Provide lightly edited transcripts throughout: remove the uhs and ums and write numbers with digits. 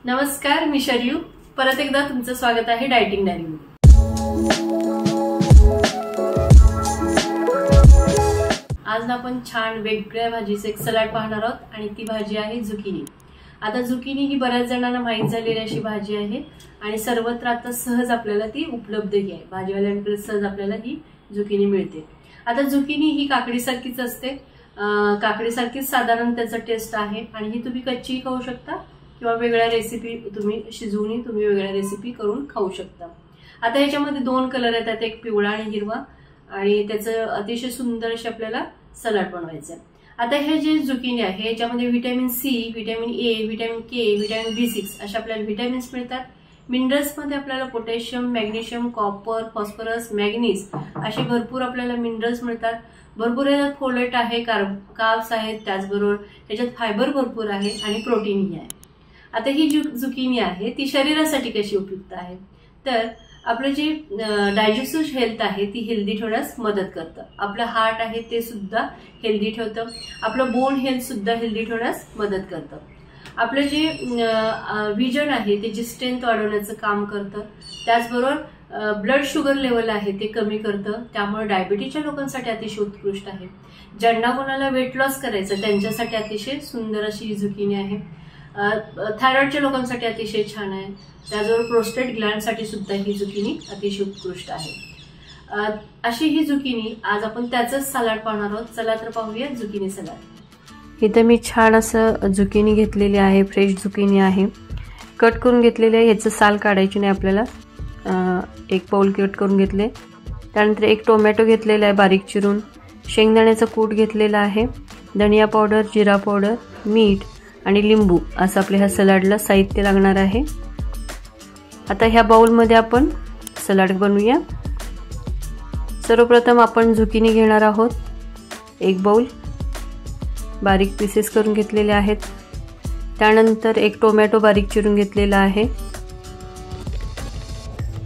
नमस्कार, मी शर्यू. परत एकदा तुमचं स्वागत आहे डायटिंग डायरीमध्ये. आज आपण छान वेगळ्या भाजीचे एक सलाड पाहणार आहोत आणि ती भाजी आहे झुकिनी. आता झुकिनी ही बऱ्याच जणांना माहित झालेली अशी भाजी आहे आणि सर्वत्र आता सहज आपल्याला ती उपलब्ध आहे. भाजीवाल्यांकडे सहज आपल्याला ही झुकिनी मिळते. आता झुकिनी ही काकडीसारखीच असते. काकडीसारखीच साधारण त्याचा टेस्ट आहे आणि ही तुम्ही कच्ची खाऊ शकता किंवा वेगळ्या रेसिपी तुम्ही शिजवून तुम्ही वेगळ्या रेसिपी करून खाऊ शकता. आता ह्याच्यामध्ये दोन कलर येतात, एक पिवळा आणि हिरवा, आणि त्याचं अतिशय सुंदर असे आपल्याला सलाड बनवायचं आहे. आता हे जे झुकिनी आहे याच्यामध्ये vitamin C, vitamin A, vitamin K, vitamin B6 असे आपल्याला व्हिटॅमिन्स मिळतात. मिनरल्स मध्ये आपल्याला potassium, magnesium, copper, phosphorus, manganese असे भरपूर आपल्याला मिनरल्स मिळतात. भरपूर याच्यात फोलेट आहे, कार्ब्स आहेत, त्याचबरोबर त्याच्यात फायबर भरपूर आहे आणि प्रोटीनही आहे. आता ही झुकिनी आहे ती शरीरासाठी कशी उपयुक्त आहे, तर आपलं जे डायजेस्टिव्ह हेल्थ आहे ती हेल्दी ठेवण्यास मदत करतं. आपलं हार्ट आहे ते सुद्धा हेल्दी ठेवतं. आपलं बोन हेल्थ सुद्धा हेल्दी ठेवण्यास मदत करतं. आपलं जे विजन आहे त्याची स्ट्रेंथ वाढवण्याचं काम करतं. त्याचबरोबर ब्लड शुगर लेवल आहे ते कमी करतं. त्यामुळे डायबिटीजच्या लोकांसाठी अतिशय उत्कृष्ट आहे. ज्यांना कोणाला वेट लॉस करायचं त्यांच्यासाठी अतिशय सुंदर अशी ही झुकिनी आहे. थायरॉइडच्या लोकांसाठी अतिशय छान आहे. त्याचबरोबर प्रोस्टेट ग्लँडसाठी सुद्धा ही झुकिनी अतिशय उत्कृष्ट आहे. अशी ही झुकिनी आज आपण त्याचंच सलाड पाहणार आहोत. चला तर पाहूया झुकिनी सलाड. इथं मी छान असं झुकिनी घेतलेली आहे, फ्रेश झुकिनी आहे, कट करून घेतलेली आहे. ह्याचं साल काढायची नाही आपल्याला. एक पाऊल कट करून घेतले. त्यानंतर एक टोमॅटो घेतलेला आहे बारीक चिरून, शेंगदाण्याचा कूट घेतलेला आहे, धनिया पावडर, जिरा पावडर, मीठ आणि लिंबू असं आपल्या ह्या सलाडला साहित्य लागणार आहे. आता ह्या बाउलमध्ये आपण सलाड बनवूया. सर्वप्रथम आपण झुकिनी घेणार आहोत. एक बाउल बारीक पीसेस करून घेतलेले आहेत. त्यानंतर एक टोमॅटो बारीक चिरून घेतलेला आहे.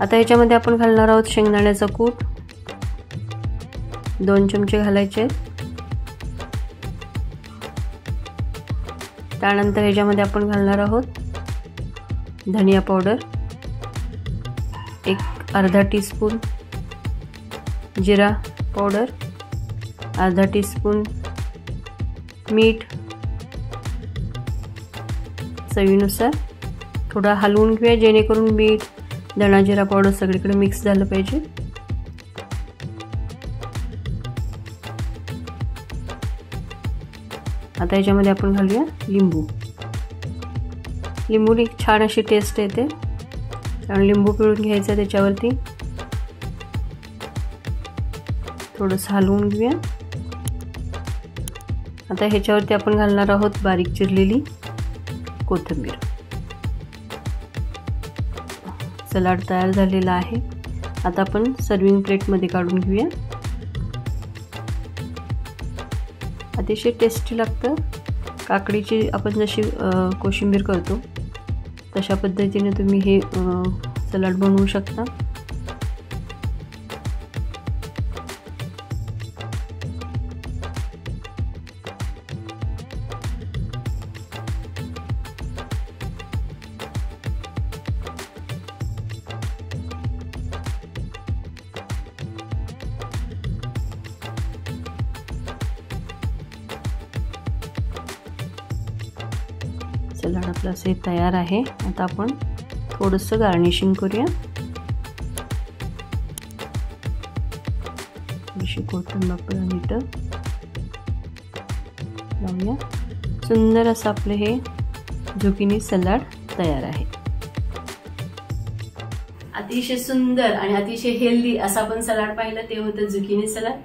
आता ह्याच्यामध्ये आपण घालणार आहोत शेंगदाण्याचा कूट, 2 चमचे घालायचे. त्यानंतर ह्याच्यामध्ये आपण घालणार आहोत धनिया पावडर, एक अर्धा टीस्पून जिरा पावडर, अर्धा टीस्पून मीठ, चवीनुसार. थोडा हलवून घेऊया जेणेकरून मीठ, धना जिरा पावडर सगळीकडे मिक्स झालं पाहिजे. आता याच्यामध्ये आपण घालूया लिंबू. लिंबूने छान अशी टेस्ट येते, त्यामुळे लिंबू पिळून घ्यायचं. त्याच्यावरती थोडंसं हलवून घेऊया. आता ह्याच्यावरती आपण घालणार आहोत बारीक चिरलेली कोथिंबीर. सलाड तयार झालेला आहे. आता आपण सर्विंग प्लेटमध्ये काढून घेऊया. अतिशय टेस्टी लागतं. काकडीची आपण जशी कोशिंबीर करतो तशा पद्धतीने तुम्ही हे सलाड बनवू शकता. सलाड आपलं असे तयार आहे. आता आपण थोडंसं गार्निशिंग करूया. थोडीशी कोथिंबीर आपण लावूया. सुंदर असं आपलं हे झुकिनी सलाड तयार आहे. अतिशय सुंदर आणि अतिशय हेल्दी असं आपण सलाड पाहिलं ते होतं झुकिनी सलाड.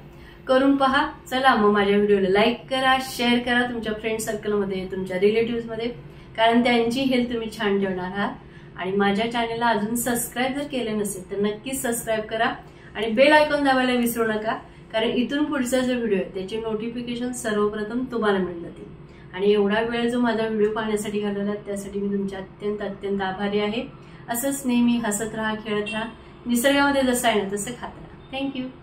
करून पहा. चला मग माझ्या व्हिडिओला लाईक करा, शेअर करा तुमच्या फ्रेंड सर्कलमध्ये, तुमच्या रिलेटिव्ह मध्ये, कारण त्यांची हेल्थ तुम्ही छान ठेवणार आहात. आणि माझ्या चॅनलला अजून सबस्क्राईब जर केले नसेल तर नक्कीच सबस्क्राईब करा आणि बेल आयकॉन दाबायला विसरू नका, कारण इथून पुढचा जो व्हिडिओ आहे त्याचे नोटिफिकेशन सर्वप्रथम तुम्हाला मिळून जातील. आणि एवढा वेळ जो माझा व्हिडिओ पाहण्यासाठी घालवला त्यासाठी मी तुमच्या अत्यंत आभारी आहे. असंच नेहमी हसत राहा, खेळत राहा, निसर्गामध्ये जसं आहे ना तसं खात राहा. थँक्यू.